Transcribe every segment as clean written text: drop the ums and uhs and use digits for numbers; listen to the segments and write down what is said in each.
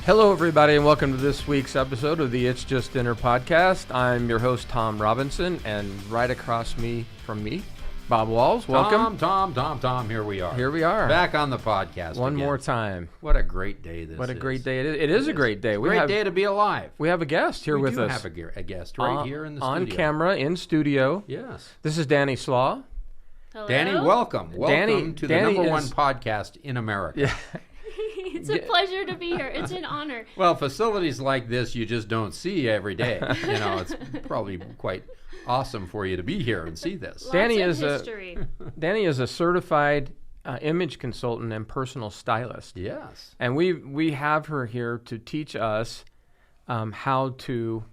Hello, everybody, and welcome to this week's episode of the It's Just Dinner podcast. I'm your host, Tom Robinson, and right across from me, Bob Walls. Welcome. Tom, here we are. Here we are. Back on the podcast One again. more time. What a great day this is. What a great day it is. It is a great day. Great day to be alive. We have a guest here with us. We do have a guest right here in the on studio. On camera, in studio. Yes. This is Danny Slaw. Hello? Danny, welcome. Welcome to the number one podcast in America. Yeah. It's a pleasure to be here. It's an honor. Well, facilities like this you just don't see every day. You know, it's probably quite awesome for you to be here and see this. Danny Lots of history. Danny is a certified image consultant and personal stylist. Yes. And we have her here to teach us how to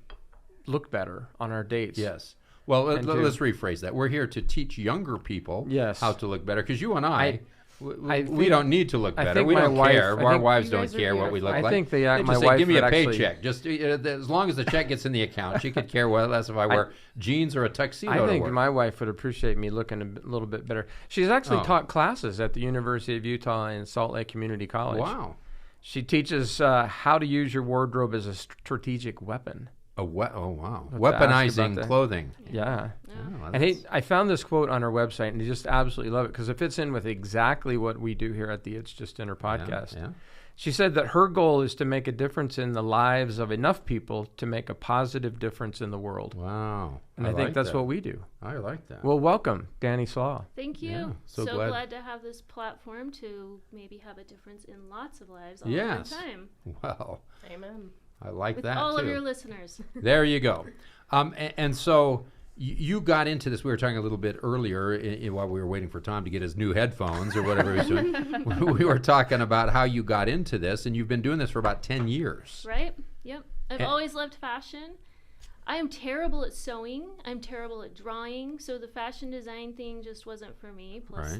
look better on our dates. Yes. Well, let's rephrase that. We're here to teach younger people how to look better, because you and I we don't need to look better. We don't care. Our wives don't care what we look like. I think they my just say, wife give me a would paycheck. Just as long as the check gets in the account, she could care less if I wear jeans or a tuxedo. I think to work. my wife would appreciate me looking a little bit better. She's actually taught classes at the University of Utah and Salt Lake Community College. Wow. She teaches how to use your wardrobe as a strategic weapon. Oh, wow. Weaponizing clothing. Yeah. Oh, and I found this quote on our website, and I just absolutely love it because it fits in with exactly what we do here at the It's Just Dinner podcast. Yeah. She said that her goal is to make a difference in the lives of enough people to make a positive difference in the world. Wow. And I think that's what we do. I like that. Well, welcome, Danny Slaw. Thank you. Yeah, so glad to have this platform to maybe have a difference in lots of lives all the time. Well, amen. I like with that all too. of your listeners. There you go. And so you got into this. We were talking a little bit earlier while we were waiting for Tom to get his new headphones or whatever he was doing. We were talking about how you got into this, and you've been doing this for about 10 years. Right. Yep. I've always loved fashion. I am terrible at sewing. I'm terrible at drawing. So the fashion design thing just wasn't for me. Plus,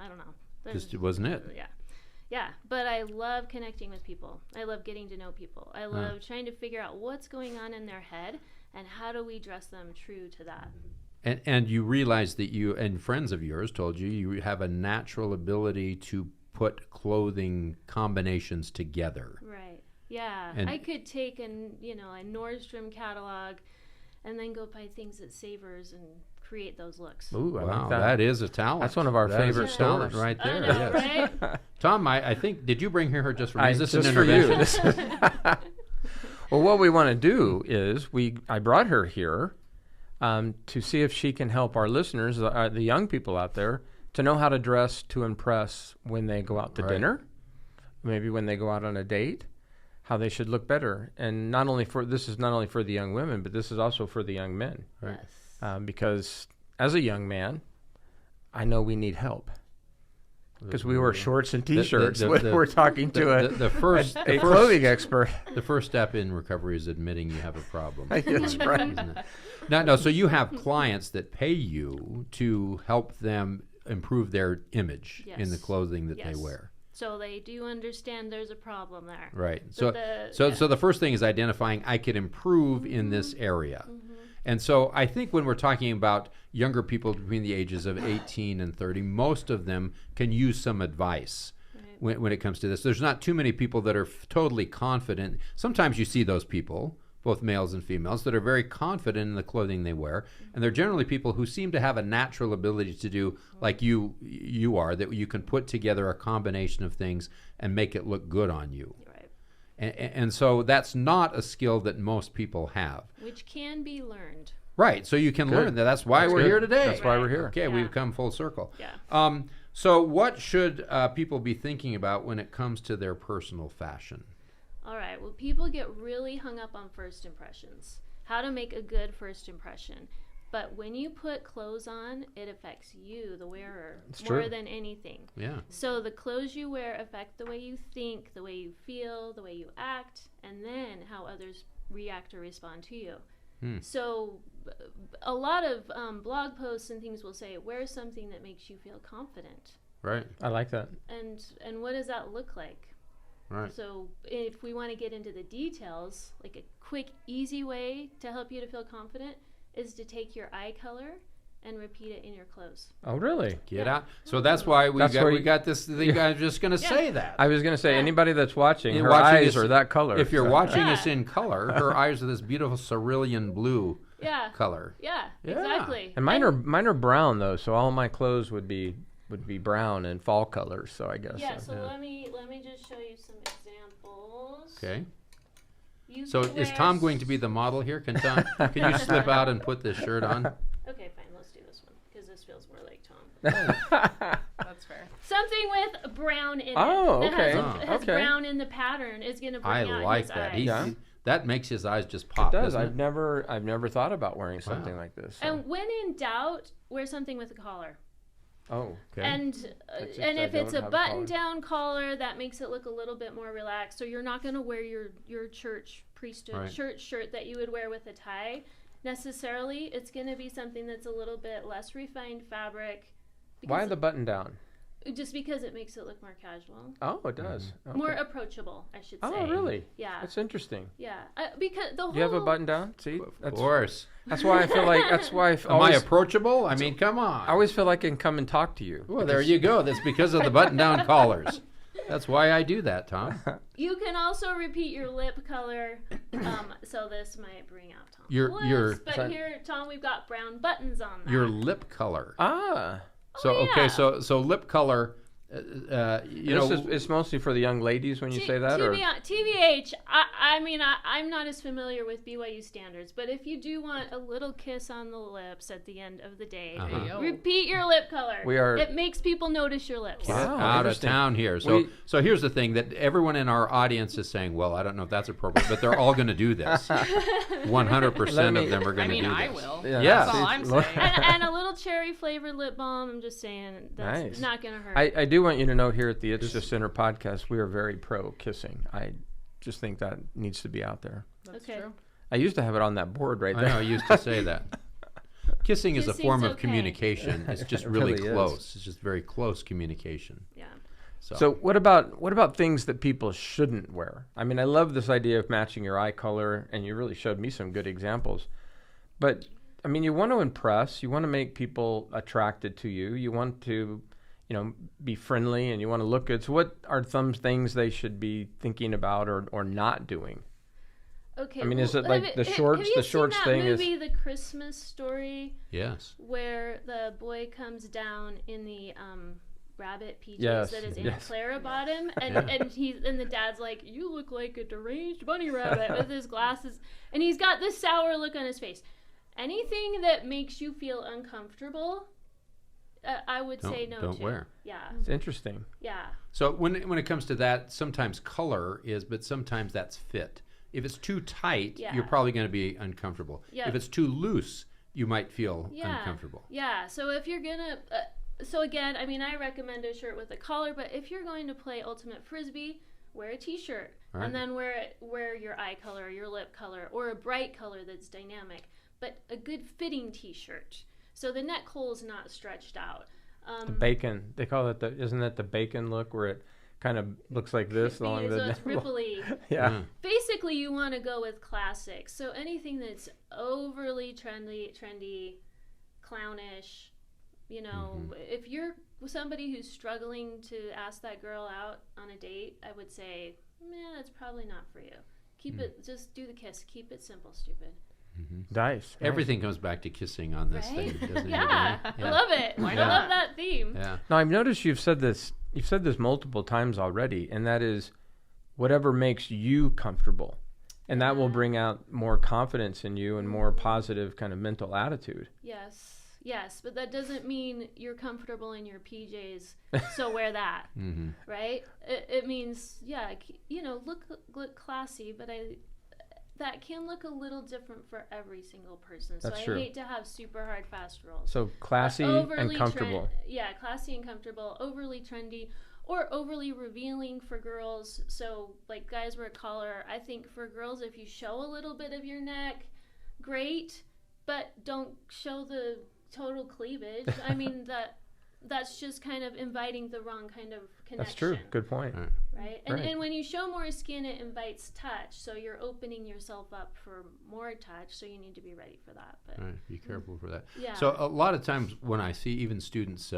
I don't know. Just wasn't it? Yeah. Yeah, but I love connecting with people. I love getting to know people. I love trying to figure out what's going on in their head and how do we dress them true to that. And you realize that you and friends of yours told you have a natural ability to put clothing combinations together. Right. Yeah. And I could take a Nordstrom catalog and then go buy things at Savers and create those looks. Ooh, I wow, like that. That is a talent. That's one of our favorite talent stores right there. I know, yes. right? Tom, I think, did you bring her just for me? Is this just an for you. intervention? Well, what we want to do is I brought her here to see if she can help our listeners, the young people out there, to know how to dress to impress when they go out to dinner, maybe when they go out on a date, how they should look better. And this is not only for the young women, but this is also for the young men. Right. Yes. Because as a young man, I know we need help. Because we wear shorts and T-shirts. We're talking to a clothing expert. The first step in recovery is admitting you have a problem. That's right. Isn't it? No. So you have clients that pay you to help them improve their image in the clothing that they wear. So they do understand there's a problem there. Right. So the first thing is identifying I could improve in this area. Mm-hmm. And so I think when we're talking about younger people between the ages of 18 and 30, most of them can use some advice when it comes to this. There's not too many people that are totally confident. Sometimes you see those people, both males and females, that are very confident in the clothing they wear. And they're generally people who seem to have a natural ability to do like you are, that you can put together a combination of things and make it look good on you. And so that's not a skill that most people have. Which can be learned. Right. So you can learn that. That's why we're here today. That's why we're here. Okay, we've come full circle. Yeah. So what should people be thinking about when it comes to their personal fashion? All right. Well, people get really hung up on first impressions. How to make a good first impression. But when you put clothes on, it affects you, the wearer, more than anything. Yeah. So the clothes you wear affect the way you think, the way you feel, the way you act, and then how others react or respond to you. So a lot of blog posts and things will say, wear something that makes you feel confident. Right. I like that. And what does that look like? Right. So if we want to get into the details, like a quick, easy way to help you to feel confident is to take your eye color and repeat it in your clothes. Oh, really? Get out. So that's why we got this thing. I was just going to say that. I was going to say, anybody that's watching, You're her watching eyes us- are that color. If you're so- watching us in color, her eyes are this beautiful cerulean blue Yeah. color. Yeah, Yeah. exactly. And mine are brown though, so all my clothes would be brown and fall colors. So I guess. Yeah, so Yeah. let me just show you some examples. Okay. You So can is wear Tom going to be the model here? Can you slip out and put this shirt on? Okay, fine. Let's do this one because this feels more like Tom. That's fair. Something with brown in it. Oh, that okay. has Okay. brown in the pattern is going to bring I out like his that. eyes. Yeah. That makes his eyes just It pop. does. doesn't I've never thought about wearing something Wow. like this. So. And when in doubt, wear something with a collar. Oh, Okay. And That's and I if it's don't a have button-down collar, that makes it look a little bit more relaxed. So you're not going to wear your church priesthood Right. church shirt that you would wear with a tie necessarily. It's going to be something that's a little bit less refined fabric. why because- the button down? Just because it makes it look more casual, Oh, it does. Okay. more approachable, I should say. Oh, really? Yeah, That's interesting. yeah. Because the whole. Do you have a button down? See, Of course. that's why I feel like Am I approachable? I mean, come on. I always feel like I can come and talk to you. Well, there you go. That's because of the button-down collars. That's why I do that, Tom. You can also repeat your lip color. So this might bring out Tom's Your- lips, your- but so- here, Tom, we've got brown buttons on that. Your lip color. Ah, So Oh, okay, yeah. so lip color. You know, it's mostly for the young ladies when you say that, or TBH, I mean, I'm not as familiar with BYU standards, but if you do want a little kiss on the lips at the end of the day, Uh-huh. Yo. repeat your lip color. We are- It makes people notice your lips. get Wow, out of interesting. town here. So We- so here's the thing that everyone in our audience is saying. Well, I don't know if that's appropriate, but they're all going to do this. 100% Let of them are I going to mean, do I this. will. Yeah. Yeah. That's all I'm See, saying. and a little cherry flavored lip balm. I'm just saying that's Nice. not gonna hurt. I do want you to know here at the It's Just Center podcast, we are very pro kissing. I just think that needs to be out there. That's Okay. true. I used to have it on that board right I there. know I used to say that. Kissing is a Kissing's form of okay. communication. It's just It really really is. close. It's just very close communication. yeah. So what about things that people shouldn't wear? I mean, I love this idea of matching your eye color, and you really showed me some good examples. But I mean, you want to impress, you want to make people attracted to you, you want to, be friendly, and you want to look good. So what are some things they should be thinking about or not doing? Okay. I mean, is it well, like the shorts? Have you The seen shorts that thing is movie, The Christmas Story, Yes. where the boy comes down in the rabbit PJs Yes, that his Aunt yes. Clara bought him, and Yeah. and the dad's like, "You look like a deranged bunny rabbit with his glasses," and he's got this sour look on his face. Anything that makes you feel uncomfortable, I would say no Don't to. wear. Yeah, it's interesting. yeah. So when it comes to that, sometimes color is, but sometimes that's fit. If it's too tight, Yeah. you're probably going to be uncomfortable. Yeah. If it's too loose, you might feel Yeah. uncomfortable. Yeah, so if you're gonna, so again, I mean, I recommend a shirt with a collar, but if you're going to play ultimate frisbee, wear a t-shirt, Right. and then wear your eye color, your lip color, or a bright color that's dynamic, but a good fitting t-shirt, so the neck hole is not stretched out. The bacon, they call it isn't that the bacon look where it kind of looks like this So along the it's ripply. yeah. Basically, you want to go with classics. So anything that's overly trendy, clownish, if you're somebody who's struggling to ask that girl out on a date, I would say, man, that's probably not for you. Keep it, just do the kiss. Keep it simple, stupid. Nice. Everything comes back to kissing on this Right? thing, doesn't Yeah, it? I love it. Why I not? love that theme. Yeah. Now I've noticed you've said this multiple times already, and that is whatever makes you comfortable. And that will bring out more confidence in you and more positive kind of mental attitude. Yes, but that doesn't mean you're comfortable in your PJs, so wear that, Mm-hmm. right? It means, look classy, but that can look a little different for every single person. So That's I true. hate to have super hard, fast rules. So classy and comfortable. Classy and comfortable, overly trendy, or overly revealing for girls. So, like, guys wear a collar. I think for girls, if you show a little bit of your neck, great, but don't show the total cleavage. I mean, that's just kind of inviting the wrong kind of connection. That's true. Good point. Right? Right. And when you show more skin, it invites touch. So you're opening yourself up for more touch. So you need to be ready for that. But Right. Be careful for that. yeah. So a lot of times when I see even students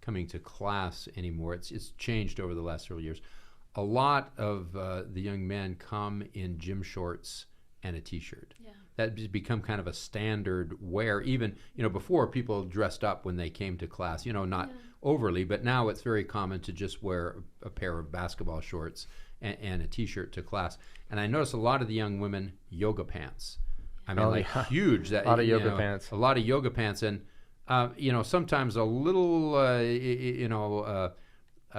coming to class anymore, it's changed over the last several years. A lot of the young men come in gym shorts and a t-shirt. Yeah. That has become kind of a standard wear. Even, before people dressed up when they came to class, not overly, but now it's very common to just wear a pair of basketball shorts and a t-shirt to class. And I notice a lot of the young women, yoga pants. I mean, huge. That, a lot of yoga pants. A lot of yoga pants. And, sometimes a little,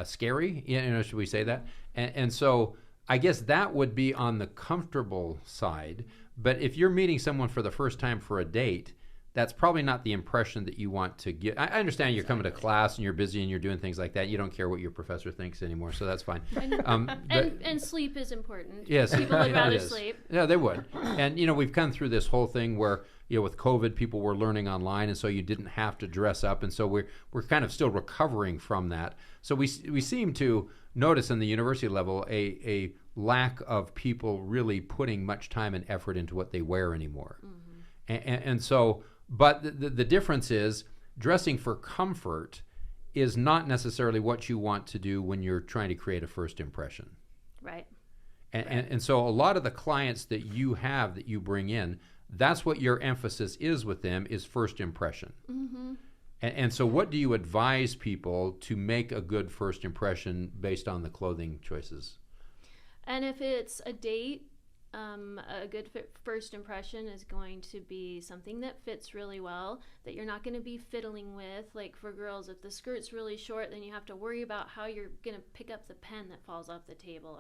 scary, should we say that? And so I guess that would be on the comfortable side. But if you're meeting someone for the first time for a date, that's probably not the impression that you want to get. I understand you're coming to class and you're busy and you're doing things like that. You don't care what your professor thinks anymore, so that's fine. And sleep is important. Yes, People would it rather is. sleep. Yeah, they would. And, we've come through this whole thing where, with COVID, people were learning online, and so you didn't have to dress up. And so we're kind of still recovering from that. So we seem to notice in the university level a lack of people really putting much time and effort into what they wear anymore. And so, but the difference is dressing for comfort is not necessarily what you want to do when you're trying to create a first impression. Right. And so a lot of the clients that you have that you bring in, that's what your emphasis is with them, is first impression. And so what do you advise people to make a good first impression based on the clothing choices? And if it's a date, a good first impression is going to be something that fits really well, that you're not going to be fiddling with. Like for girls, if the skirt's really short, then you have to worry about how you're going to pick up the pen that falls off the table.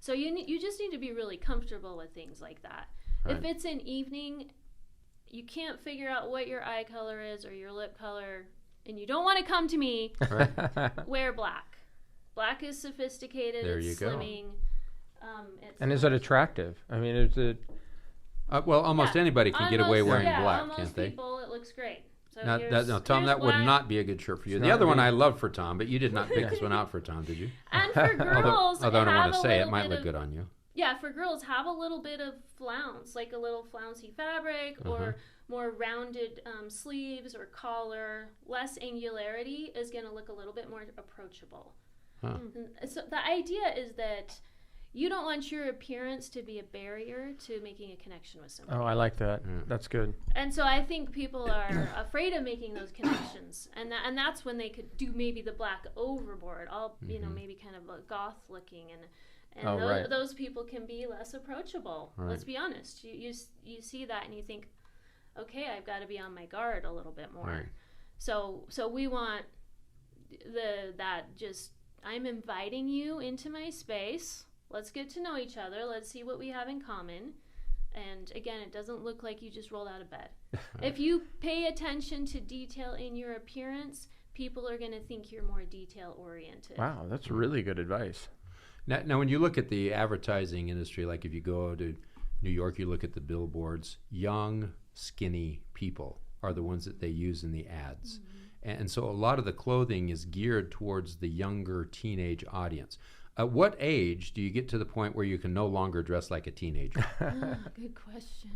So you just need to be really comfortable with things like that. Right. If it's an evening, you can't figure out what your eye color is or your lip color, and you don't want to come to me, wear black. Black is sophisticated. There it's you go. slimming. And is it attractive? I mean, is it? Well, almost anybody can get away wearing black, almost can't they? People, it looks great. So Now, Tom, here's that would why. not be a good shirt for you. It's The not other one me. I love for Tom, but you did not pick this one out for Tom, did you? And for girls, Although I don't have want to a say it, little might bit look of- good on you. Yeah, for girls, have a little bit of flounce, like a little flouncy fabric, or more rounded sleeves or collar. Less angularity is going to look a little bit more approachable. Huh. So the idea is that you don't want your appearance to be a barrier to making a connection with somebody. Oh, I like that. That's good. And so I think people are afraid of making those connections, and that's when they could do maybe the black overboard, all maybe kind of a goth looking, and right. those people can be less approachable. Right. Let's be honest. You see that and you think, okay, I've got to be on my guard a little bit more. Right. So we want I'm inviting you into my space. Let's get to know each other. Let's see what we have in common. And again, it doesn't look like you just rolled out of bed. If you pay attention to detail in your appearance, people are going to think you're more detail oriented. Wow, that's really good advice. Now, when you look at the advertising industry, like if you go to New York, you look at the billboards, young, skinny people are the ones that they use in the ads. And so a lot of the clothing is geared towards the younger teenage audience. At what age do you get to the point where you can no longer dress like a teenager? Good question.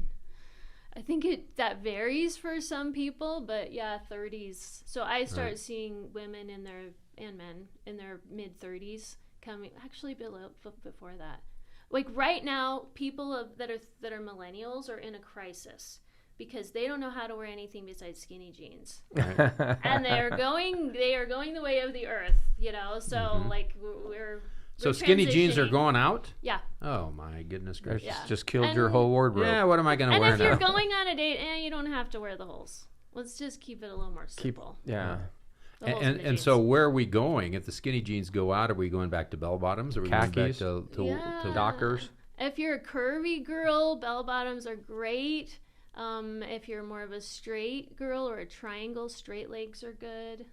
I think that varies for some people, but yeah, 30s. So I start seeing women and men in their mid 30s coming, actually before that. Like right now, people that are millennials are in a crisis because they don't know how to wear anything besides skinny jeans, and they are going the way of the earth, So like we're So skinny jeans are transitioning. going out? Yeah. Oh my goodness gracious! Yeah. Just killed And- your whole wardrobe. Yeah, what am I going to And wear if now? you're going on a date, you don't have to wear the holes. Let's just keep it a little more simple. Yeah. The holes in the And jeans. so where are we going? If the skinny jeans go out, are we going back to bell bottoms? Are we Khakis? going back to Yeah. Dockers. If you're a curvy girl, bell bottoms are great. If you're more of a straight girl or a triangle, straight legs are good.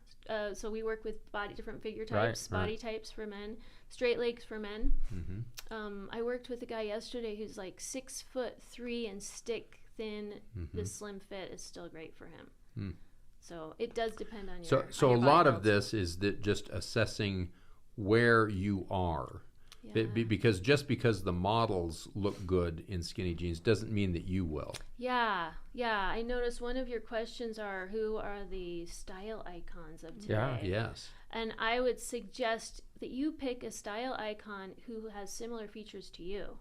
So we work with different figure types, Right, body types for men, straight legs for men. Mhm. I worked with a guy yesterday who's like 6'3" and stick thin. The slim fit is still great for him. So it does depend on your. So on a your lot body of build. this is that just assessing where you are. Yeah. Because just because the models look good in skinny jeans doesn't mean that you will. Yeah. I noticed one of your questions are who are the style icons of today. Yes. And I would suggest that you pick a style icon who has similar features to you.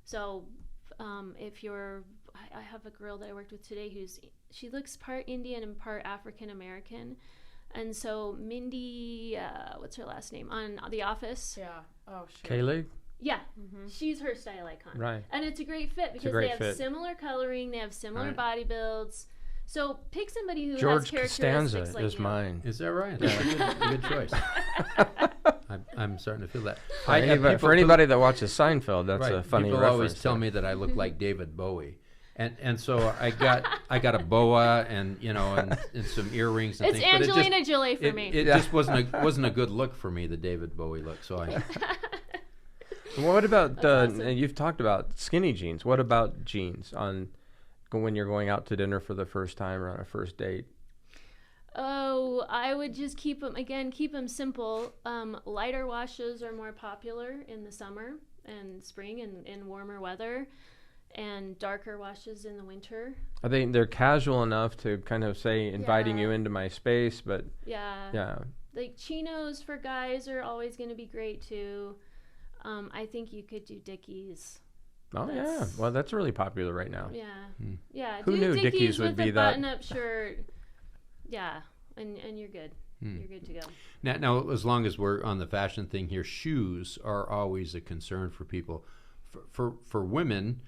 So if you're, I have a girl that I worked with today she looks part Indian and part African American. And so Mindy, what's her last name? On The Office. Yeah. Oh, sure. Kaylee? Yeah, she's her style icon. Right. And it's a great fit because great they have fit. similar coloring, they have similar Right. body builds. So pick somebody who George has Costanza characteristics like is you. mine. Is that right? That's a good choice. I'm starting to feel that. For anybody that watches Seinfeld, that's a funny People reference. always tell me that I look like David Bowie. And so I got a boa and some earrings and It's things. Angelina Jolie for me. It just wasn't a good look for me, the David Bowie look. So I What about awesome. you've talked about skinny jeans? What about jeans when you're going out to dinner for the first time or on a first date? Oh, I would just keep them simple. Lighter washes are more popular in the summer and spring and in warmer weather, and darker washes in the winter. I think they're casual enough to kind of say inviting Yeah. you into my space, but Yeah. Like chinos for guys are always going to be great too. I think you could do Dickies. Oh yeah, That's- well that's really popular right now. Yeah. Who do knew Dickies Dickies would with be a that- button-up shirt. Yeah, and you're good. You're good to go. now as long as we're on the fashion thing here, shoes are always a concern for people. For women,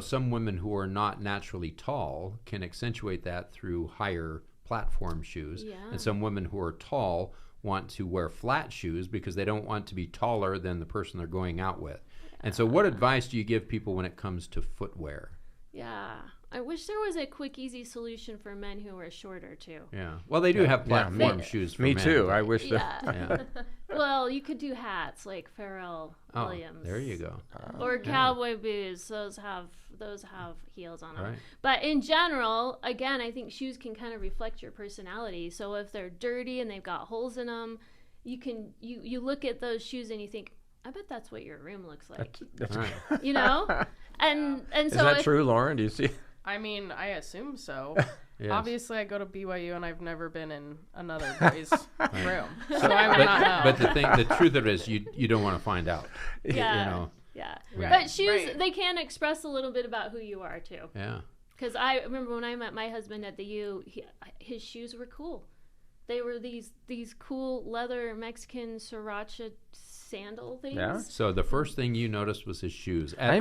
some women who are not naturally tall can accentuate that through higher platform shoes, Yeah. and some women who are tall want to wear flat shoes because they don't want to be taller than the person they're going out with. And so what advice do you give people when it comes to footwear? Yeah. I wish there was a quick, easy solution for men who are shorter too. Yeah. Well, they do have platform me- shoes for Me men. too. I wish that. Yeah. Yeah. Well, you could do hats like Pharrell Oh, Williams. there you go. Or cowboy boots. Those have heels on them. Right. But in general, again, I think shoes can kind of reflect your personality. So if they're dirty and they've got holes in them, you look at those shoes and you think, I bet that's what your room looks like. That's Right. You know? And Is so that if, true, Lauren? Do you see? I mean, I assume so. Yes. Obviously, I go to BYU and I've never been in another boy's room, so I would not know. But the truth of it is, you don't want to find out. Yeah. You know. Yeah. Right. But shoes, Right. they can express a little bit about who you are too. Yeah. Because I remember when I met my husband at the U, his shoes were cool. They were these cool leather Mexican sriracha sandal things. Yeah. So the first thing you noticed was his shoes. I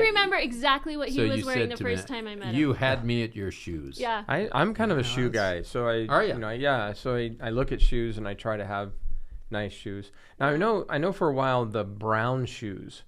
remember exactly what he so was you wearing said the to me, first time I met You him. had me at your shoes. Yeah. I'm kind of a shoe guy, so Are ya? I look at shoes and I try to have nice shoes. Now I know for a while the brown shoes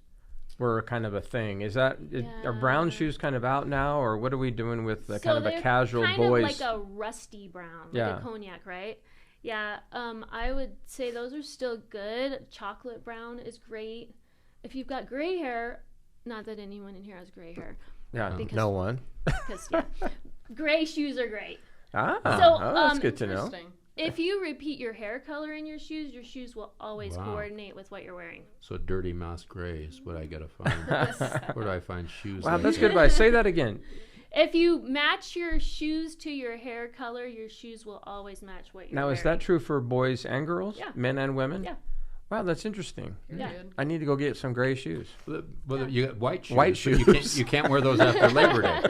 were kind of a thing. Are brown Yeah. shoes kind of out now, or what are we doing with the So kind of a they're casual kind boys? of like a rusty brown, like Yeah. a cognac, right? Yeah. I would say those are still good. Chocolate brown is great. If you've got gray hair, not that anyone in here has gray hair, yeah, because- no one. because gray shoes are great. Ah, So, that's good to know. Interesting. If you repeat your hair color in your shoes will always Wow. coordinate with what you're wearing. So dirty mouse gray is what I gotta find. Where do I find shoes? Wow, like that's that? good advice. Say that again. If you match your shoes to your hair color, your shoes will always match what you're Now, wearing. is that true for boys and girls? Yeah. Men and women? Yeah. Wow, that's interesting. You're Yeah. good. I need to go get some gray shoes. Well, you got white shoes. White but shoes. You can't wear those after Labor Day.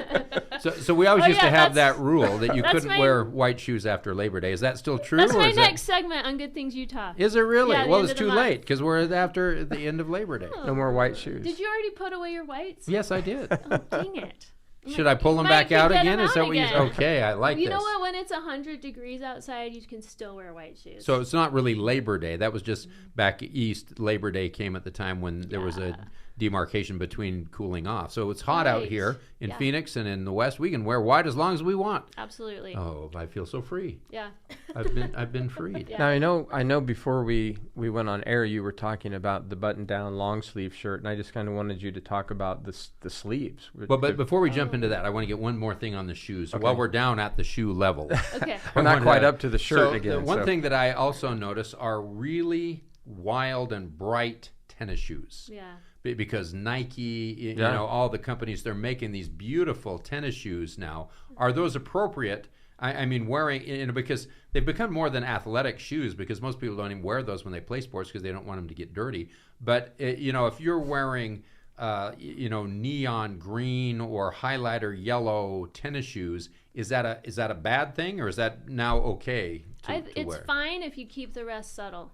So we always Oh, used to yeah, have that's- that rule that you that's couldn't my- wear white shoes after Labor Day. Is that still true? That's or my is next segment on Good Things Utah. Is it really? Yeah, the Well, end it's of the too month. late because we're after the end of Labor Day. No more white shoes. Did you already put away your whites? Yes, I did. Oh, dang it. Should I pull them Might back out forget again? them Is that out what you? again. Okay, I like You this. know what? When it's 100 degrees outside, you can still wear white shoes. So it's not really Labor Day. That was just back east. Labor Day came at the time when there was a demarcation between cooling off. So it's hot out Right. here in Yeah. Phoenix and in the West. We can wear white as long as we want. Absolutely. Oh, I feel so free. Yeah. I've been freed. Yeah. Now I know before we went on air you were talking about the button down long sleeve shirt, and I just kind of wanted you to talk about the sleeves. Well, but before we jump jump into that. I want to get one more thing on the shoes. While we're down at the shoe level. Okay. We're not quite up to the shirt again. The one thing that I also notice are really wild and bright tennis shoes. Yeah. Because Nike, you know, all the companies, they're making these beautiful tennis shoes now. Are those appropriate? I mean, wearing, you know, because they've become more than athletic shoes, because most people don't even wear those when they play sports because they don't want them to get dirty. But, you know, if you're wearing, you know, neon green or highlighter yellow tennis shoes, is that a bad thing, or is that now okay to It's wear? fine if you keep the rest subtle.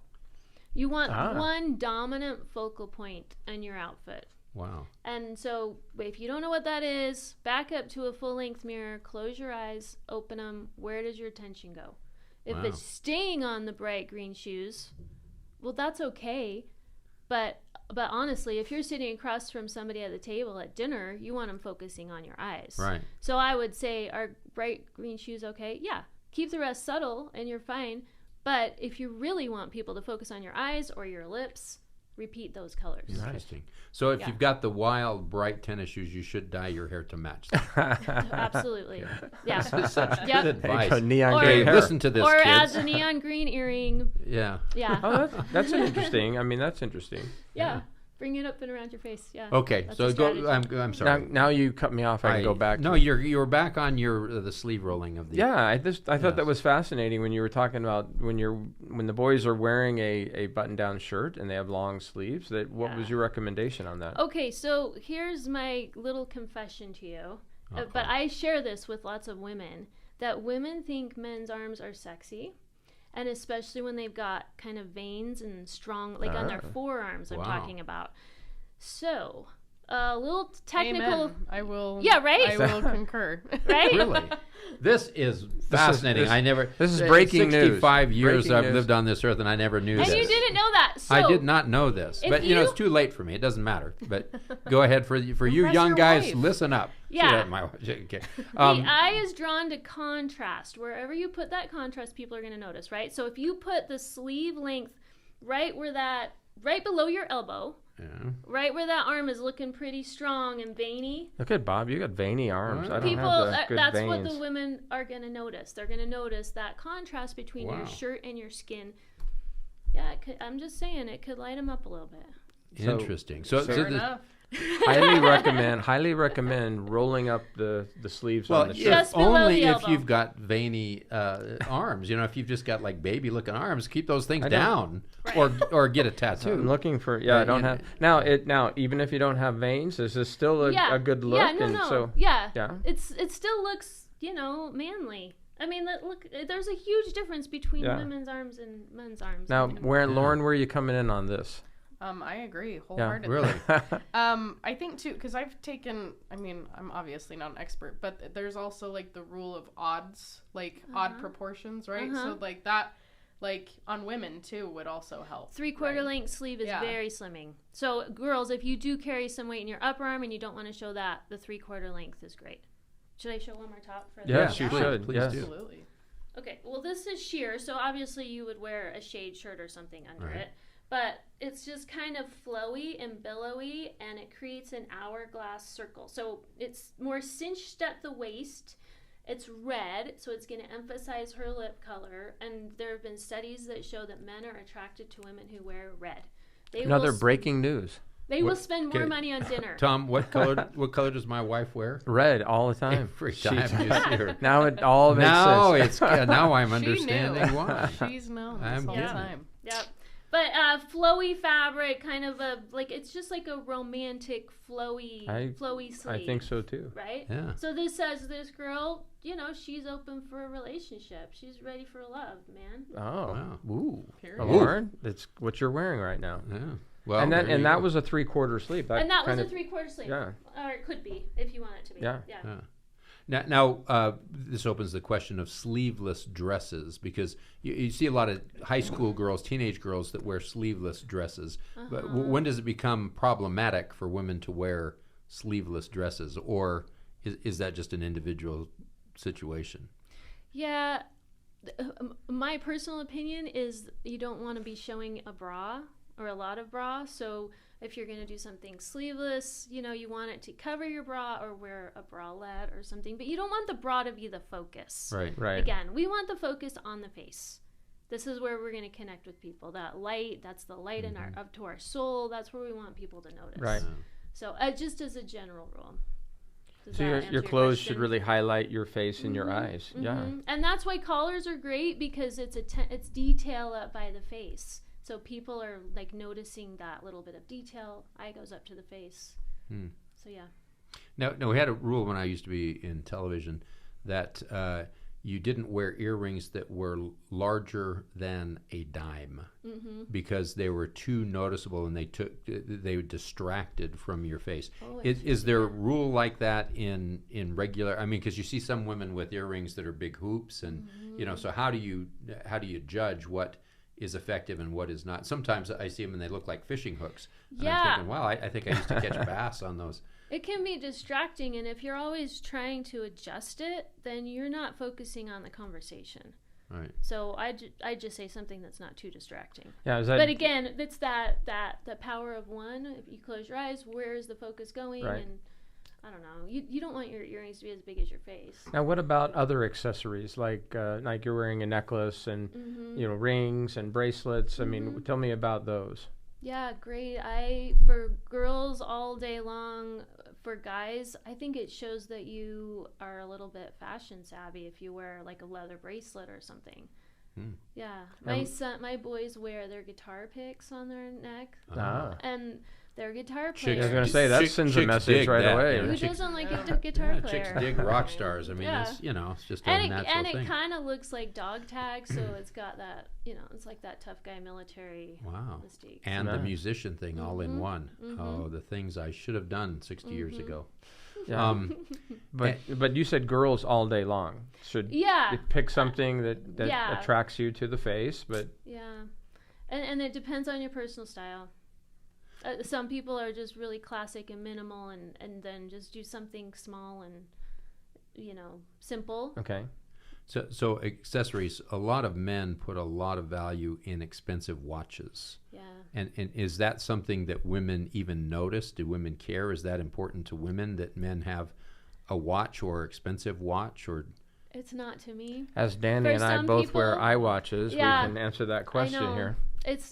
You want one dominant focal point in your outfit. Wow. And so if you don't know what that is, back up to a full-length mirror, close your eyes, open them. Where does your attention go? If it's staying on the bright green shoes, well, that's okay. But honestly, if you're sitting across from somebody at the table at dinner, you want them focusing on your eyes. Right. So I would say, are bright green shoes okay? Yeah. Keep the rest subtle and you're fine. But if you really want people to focus on your eyes or your lips, repeat those colors. Interesting. So if you've got the wild, bright tennis shoes, you should dye your hair to match them. Absolutely. Yeah. This is such good advice. Neon Or- green hair. Listen to this, Or kids. add the neon green earring. Yeah. Yeah. Oh, that's interesting. I mean, that's interesting. Yeah. Bring it up and around your face. Yeah. Okay. That's So a go. strategy. I'm sorry. Now you cut me off. I can go back. No, you're back on the sleeve rolling of the. Yeah, I thought that was fascinating when you were talking about when the boys are wearing a button-down shirt and they have long sleeves. What was your recommendation on that? Okay, so here's my little confession to you. But I share this with lots of women, that women think men's arms are sexy. And especially when they've got kind of veins and strong, like on their forearms, I'm talking about. So, a little technical. Amen. I will. Yeah, right? I will concur. Right? Really? This is fascinating. This is breaking news. 65 years Breaking I've news. lived on this earth, and I never knew And this. you didn't know that. So I did not know this. if But, you know, you- it's too late for me. It doesn't matter. But go ahead. For you Impress young your guys, wife. listen up. Yeah. My wife. Okay. The eye is drawn to contrast. Wherever you put that contrast, people are going to notice, right? So if you put the sleeve length right below your elbow, right where that arm is looking pretty strong and veiny, Look at Bob. You got veiny arms. I don't people, have the good that's veins. what the women are going to notice. They're going to notice that contrast between Wow. your shirt and your skin. Yeah, I'm just saying it could light them up a little bit. Interesting. So Fair the- enough. highly recommend rolling up the sleeves on the shirt. Just below only the if elbow. you've got veiny arms. You know, if you've just got like baby looking arms, keep those things down, or get a tattoo. I'm looking for. Yeah, I don't you- have now. Even if you don't have veins, is this still a good look? Yeah, And no. so, yeah. yeah. It still looks, manly. I mean, look, there's a huge difference between women's arms and men's arms. Now, I mean, Lauren, where are you coming in on this? I agree wholeheartedly. Really? I think too, because I've taken. I mean, I'm obviously not an expert, but there's also like the rule of odds, like odd proportions, right? So like that, like on women too, would also help. 3/4 right? length sleeve is Yeah. very slimming. So girls, if you do carry some weight in your upper arm and you don't want to show that, the 3/4 length is great. Should I show one more top for Yes, this? you should. Please Yes. do. Absolutely. Okay, well this is sheer, so obviously you would wear a shade shirt or something under Right. it. But it's just kind of flowy and billowy, and it creates an hourglass circle. So it's more cinched at the waist. It's red, so it's going to emphasize her lip color. And there have been studies that show that men are attracted to women who wear red. They Another will, breaking news. They will spend more okay. money on dinner. Tom, what color does my wife wear? Red all the time. Every time you see her. Now it all makes Now sense. now I'm She understanding knew. why. She's known this I'm whole getting it. time. Yep. But flowy fabric, kind of it's just like a romantic flowy sleeve. I think so too. Right? Yeah. So this says this girl, she's open for a relationship. She's ready for love, man. Oh, Wow. ooh, Period. Lauren, that's what you're wearing right now. Yeah. Well, and there you that go. was a 3/4 sleeve. And that was kind a of- 3/4 sleeve. Yeah. Or it could be, if you want it to be. Yeah. Yeah. Now this opens the question of sleeveless dresses, because you see a lot of high school girls, teenage girls that wear sleeveless dresses. But when does it become problematic for women to wear sleeveless dresses, or is that just an individual situation? Yeah. My personal opinion is you don't want to be showing a bra or a lot of bra. So if you're going to do something sleeveless, you know, you want it to cover your bra or wear a bralette or something, but you don't want the bra to be the focus. Right. Right. Again, we want the focus on the face. This is where we're going to connect with people. That light, that's the light in our up to our soul. That's where we want people to notice. Right. So just as a general rule. Does So that your answer clothes question? should really highlight your face and your eyes. Yeah. And that's why collars are great, because it's it's detail up by the face. So people are like noticing that little bit of detail. Eye goes up to the face. So yeah. Now, we had a rule when I used to be in television that you didn't wear earrings that were larger than a dime because they were too noticeable and they distracted from your face. Is there a rule like that in regular? I mean, because you see some women with earrings that are big hoops, and you know. So how do you judge what is effective and what is not? Sometimes I see them and they look like fishing hooks. And I'm thinking, wow, I think I used to catch bass on those. It can be distracting, and if you're always trying to adjust it, then you're not focusing on the conversation. Right. So I just say something that's not too distracting. Yeah. But again, it's that the power of one. If you close your eyes, where is the focus going? Right. And I don't know. You don't want your earrings to be as big as your face. Now, what about other accessories like you're wearing a necklace and you know, rings and bracelets? I mean, tell me about those. Yeah, great. For girls all day long. For guys, I think it shows that you are a little bit fashion savvy if you wear like a leather bracelet or something. Yeah, my boys wear their guitar picks on their neck, and their guitar players. I was going to say that sends a message right away. Who doesn't like a guitar player? Chicks dig rock stars. I mean, it's, you know, it's just a natural thing. And it kind of looks like dog tag, so it's got that, you know, it's like that tough guy military mystique. And the musician thing all in one. Oh, the things I should have done 60 years ago. Yeah. But you said girls all day long should pick something that attracts you to the face, but and it depends on your personal style. Some people are just really classic and minimal, and then just do something small and, you know, simple. Okay. So accessories, a lot of men put a lot of value in expensive watches. Yeah. And is that something that women even notice? Do women care? Is that important to women that men have a watch or expensive watch? Or it's not to me. As Danny and I both wear eye watches, we can answer that question here.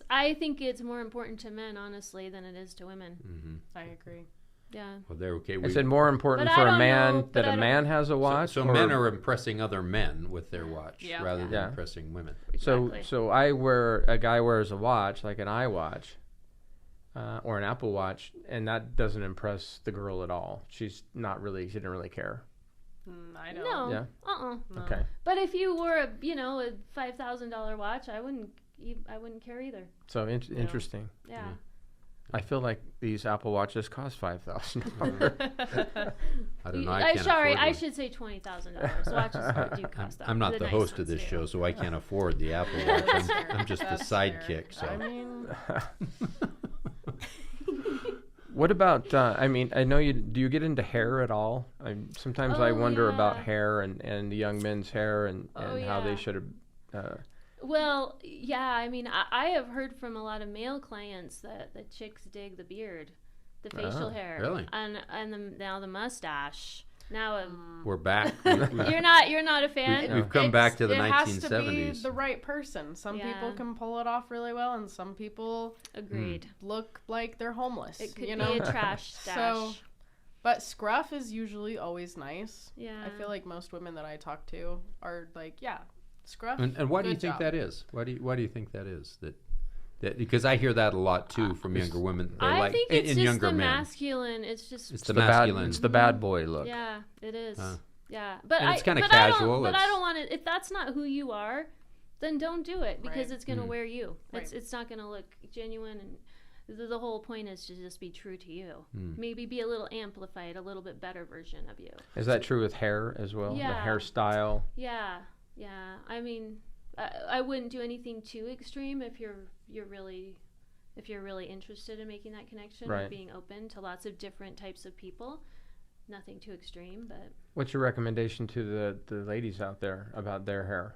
I think it's more important to men, honestly, than it is to women. I agree. Yeah. Well, they're okay. Is it more important for a man that a man has a watch? So men are impressing other men with their watch rather than impressing women. Exactly. So a guy wears a watch, like an iWatch or an Apple Watch, and that doesn't impress the girl at all. She didn't really care. I don't. No. Yeah. No. Okay. But if you wore a $5,000 watch, I wouldn't care either. So interesting. Yeah. I feel like these Apple Watches cost $5,000. I don't know. I should say $20,000. Watches do cost that. I'm not the nice host of this show, so I can't afford the Apple Watch. I'm just the sidekick. So. I mean, what about? I mean, I know you. Do you get into hair at all? Sometimes I wonder about hair and the young men's hair and how they should have. Well, yeah, I mean, I have heard from a lot of male clients that the chicks dig the beard, the facial hair, really, and now the mustache. Now we're back. You're not a fan. We've come back to the 1970s. It has to be the right person. Some people can pull it off really well, and some people look like they're homeless. It could be a trash stash. But scruff is usually always nice. Yeah, I feel like most women that I talk to are like, scruff. And why do you think that is? Why do you think that is? That because I hear that a lot too from younger women. I think it's just younger the men. masculine. It's the masculine. It's the bad boy look. Yeah, it is. Yeah, but it's kind of casual. I don't want to. If that's not who you are, then don't do it because it's going to wear you. It's not going to look genuine, and the whole point is to just be true to you. Maybe be a little amplified, a little bit better version of you. Is that true with hair as well? Yeah. The hairstyle. Yeah. I mean, I wouldn't do anything too extreme if you're really interested in making that connection or being open to lots of different types of people. Nothing too extreme, but. What's your recommendation to the ladies out there about their hair?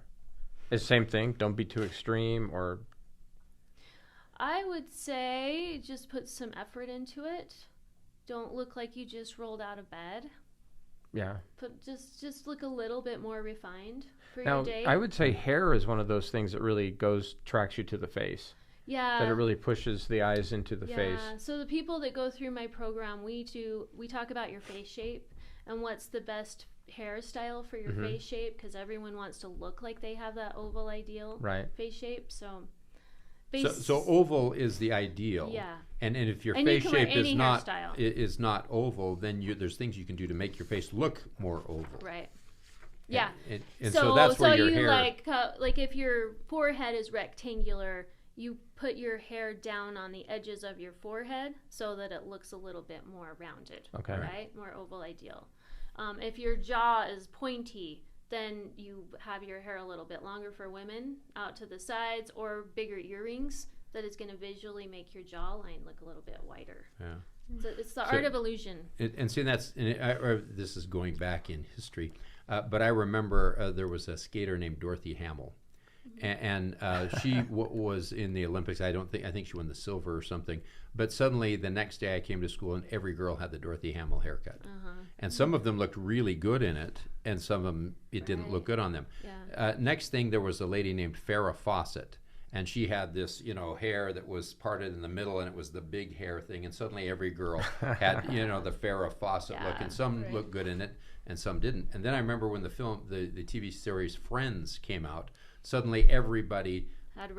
It's the same thing. Don't be too extreme, or. I would say just put some effort into it. Don't look like you just rolled out of bed. Yeah. Just look a little bit more refined for Now, your day. I would say hair is one of those things that really tracks you to the face. Yeah. That it really pushes the eyes into the face. So the people that go through my program, we talk about your face shape and what's the best hairstyle for your face shape, because everyone wants to look like they have that oval ideal face shape. So oval is the ideal. Yeah. And if your And face you can wear shape any is not oval, then there's things you can do to make your face look more oval. Right. Yeah. And so that's where your you hair. like if your forehead is rectangular, you put your hair down on the edges of your forehead so that it looks a little bit more rounded. Okay. Right? More oval ideal. If your jaw is pointy, then you have your hair a little bit longer for women out to the sides, or bigger earrings that is going to visually make your jawline look a little bit wider. Yeah. So it's the art of illusion. And see, this is going back in history, but I remember there was a skater named Dorothy Hamill, and she was in the Olympics. I think she won the silver or something. But suddenly the next day I came to school and every girl had the Dorothy Hamill haircut, and some of them looked really good in it, and some of them it didn't look good on them. Yeah. Next thing, there was a lady named Farrah Fawcett. And she had this, hair that was parted in the middle, and it was the big hair thing. And suddenly every girl had, the Farrah Fawcett look, and some looked good in it, and some didn't. And then I remember when the TV series Friends came out, suddenly everybody had the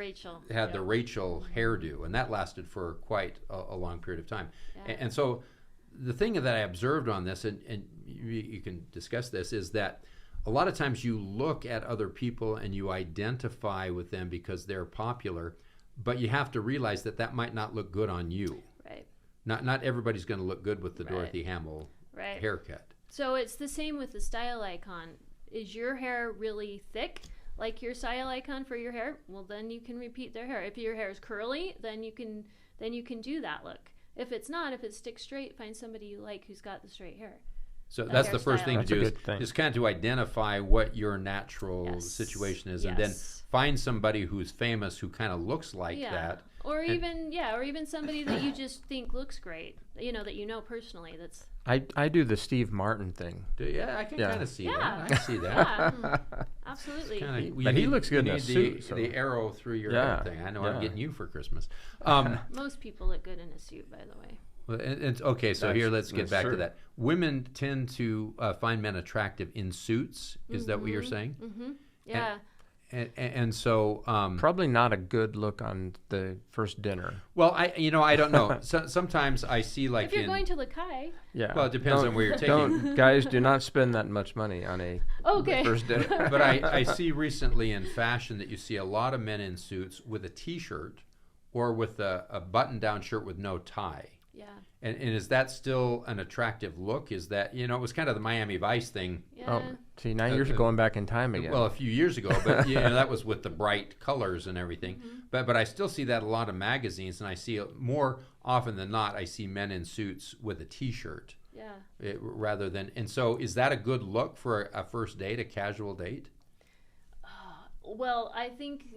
Rachel hairdo, and that lasted for quite a long period of time. Yeah. And so the thing that I observed on this, and you can discuss this, is that a lot of times you look at other people and you identify with them because they're popular, but you have to realize that might not look good on you. Right. Not everybody's going to look good with the Dorothy Hamill haircut. So it's the same with the style icon. Is your hair really thick, like your style icon for your hair? Well, then you can repeat their hair. If your hair is curly, then you can do that look. If it's not, if it's stick straight, find somebody you like who's got the straight hair. So that's the first thing to do is kind of to identify what your natural situation is, and then find somebody who's famous who kind of looks like that. Or even somebody that you just think looks great, that you know personally. That's I do the Steve Martin thing. Yeah, I can kind of see that. I see that. Yeah, absolutely. But he looks good in a suit. The arrow through your head thing. I know I'm getting you for Christmas. Most people look good in a suit, by the way. Well, okay, so here let's get back to that. Women tend to find men attractive in suits. Is that what you're saying? Mm-hmm. Yeah. And so probably not a good look on the first dinner. Well, I don't know. Sometimes I see like if you're going to Lakai. Yeah. Well, it depends on where you're taking. Guys, do not spend that much money on a first dinner. But I see recently in fashion that you see a lot of men in suits with a T-shirt or with a button-down shirt with no tie. Yeah. And is that still an attractive look? Is that, it was kind of the Miami Vice thing. Yeah. Oh, see, now you're going back in time again. Well, a few years ago, but that was with the bright colors and everything. Mm-hmm. But I still see that a lot of magazines, and I see it more often than not. I see men in suits with a T-shirt. Yeah. Rather than, and so is that a good look for a first date, a casual date? Well, I think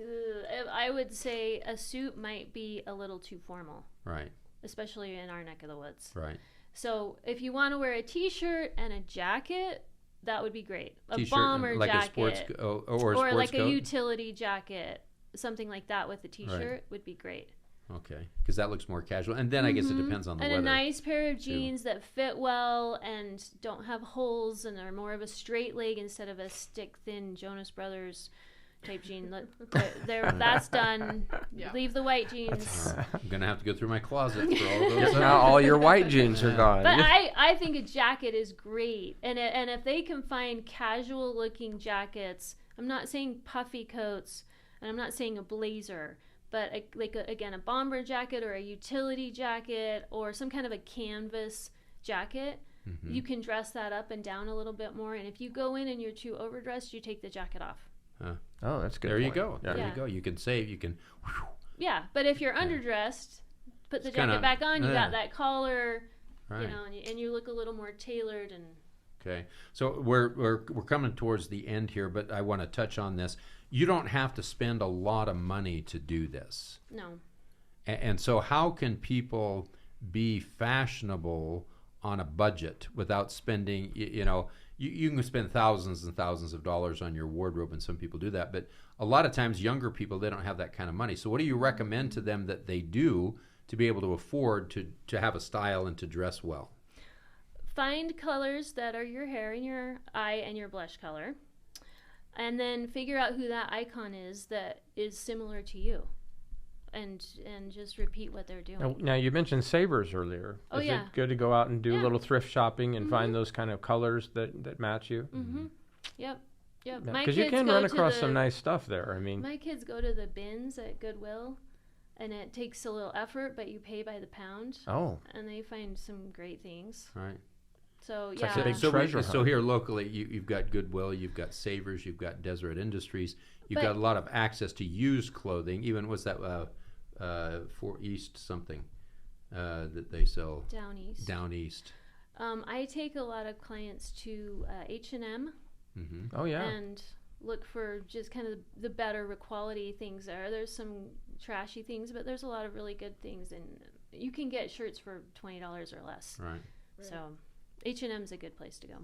I would say a suit might be a little too formal. Right. Especially in our neck of the woods. Right. So if you want to wear a T-shirt and a jacket, that would be great. A T-shirt, bomber like jacket. A sports, or a sports like coat? a utility jacket. Something like that with a T-shirt would be great. Okay, because that looks more casual. And then I guess it depends on the weather. And a nice pair of jeans that fit well and don't have holes and are more of a straight leg instead of a stick-thin Jonas Brothers type jean. That's done. Yeah. Leave the white jeans. I'm going to have to go through my closet for all those. Now all your white jeans are gone. But I think a jacket is great. And if they can find casual-looking jackets, I'm not saying puffy coats, and I'm not saying a blazer, but a bomber jacket or a utility jacket or some kind of a canvas jacket, you can dress that up and down a little bit more. And if you go in and you're too overdressed, you take the jacket off. Oh, that's good. There you go. Yeah. There you go. You can save. You can. Yeah, but if you're underdressed, put the jacket back on. You got that collar, right. And you look a little more tailored. And okay, so we're coming towards the end here, but I want to touch on this. You don't have to spend a lot of money to do this. No. And so how can people be fashionable on a budget without spending, you can spend thousands and thousands of dollars on your wardrobe, and some people do that, but a lot of times younger people, they don't have that kind of money. So what do you recommend to them that they do to be able to afford to have a style and to dress well? Find colors that are your hair and your eye and your blush color, and then figure out who that icon is that is similar to you, and just repeat what they're doing. Now you mentioned savers earlier. Oh, is yeah. it good to go out and do a Yeah. little thrift shopping and find those kind of colors that match you? Mm-hmm. Yep. Because you can run across some nice stuff there. I mean, my kids go to the bins at Goodwill, and it takes a little effort, but you pay by the pound. oh, And they find some great things. Right. So It's yeah. like a big So, treasure so hunt. here locally, you've got Goodwill, you've got Savers, you've got Deseret Industries, you've But- got a lot of access to used clothing. Even what's that for East something that they sell Down east. down east. I take a lot of clients to H&M Mm-hmm. oh yeah. and look for just kind of the better quality things there. There's some trashy things, but there's a lot of really good things, and you can get shirts for $20 or less. Right. So H&M's a good place to go.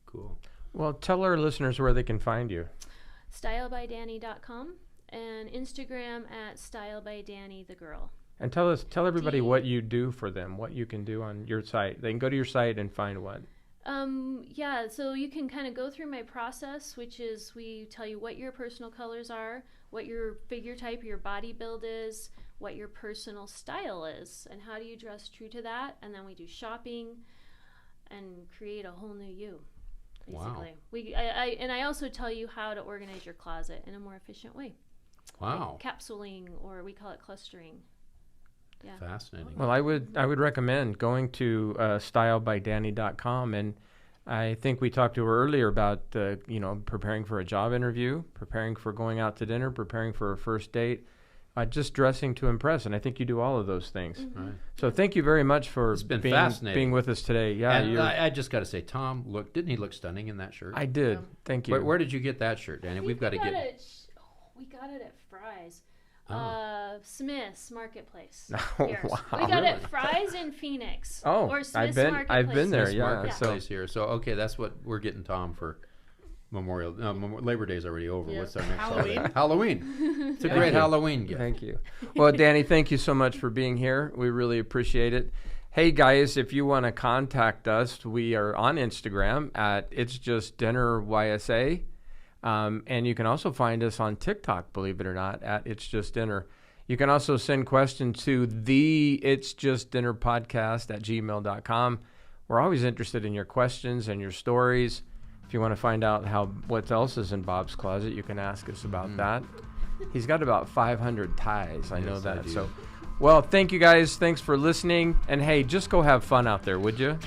Cool. Well, tell our listeners where they can find you. StyleByDanny.com and Instagram at StyleByDannyTheGirl. And tell everybody what you do for them, what you can do on your site. They can go to your site and find what. So you can kind of go through my process, which is we tell you what your personal colors are, what your figure type, your body build is, what your personal style is, and how do you dress true to that. And then we do shopping and create a whole new you, basically. Wow. I also tell you how to organize your closet in a more efficient way. Wow. Like capsuling, or we call it clustering. Yeah. Fascinating. Well, I would recommend going to stylebydanny.com, and I think we talked to her earlier about preparing for a job interview, preparing for going out to dinner, preparing for a first date, just dressing to impress, and I think you do all of those things. Mm-hmm. Right. So thank you very much for It's been fascinating. being with us today. Yeah, And I just got to say, Tom, didn't he look stunning in that shirt? I did. Thank you. Where did you get that shirt, Danny? We've got to get. We got it at Fry's. Oh. Smith's Marketplace. Oh, Here. wow. We got Really? it at Fry's in Phoenix. Oh, or Smith's I've been Marketplace. there. This Yeah, marketplace here. So okay, that's what we're getting Tom for Labor Day's already over. Yeah. What's our next Halloween. holiday? Halloween. It's a Thank great you. Halloween gift. Thank you. Well, Danny, thank you so much for being here. We really appreciate it. Hey, guys, if you want to contact us, we are on Instagram at It's Just Dinner YSA. And you can also find us on TikTok, believe it or not, at It's Just Dinner. You can also send questions to the It's Just Dinner podcast at gmail.com. We're always interested in your questions and your stories. If you want to find out what else is in Bob's closet, you can ask us about that. He's got about 500 ties. I know Yes, that. I do. So, well, thank you guys. Thanks for listening. And hey, just go have fun out there, would you?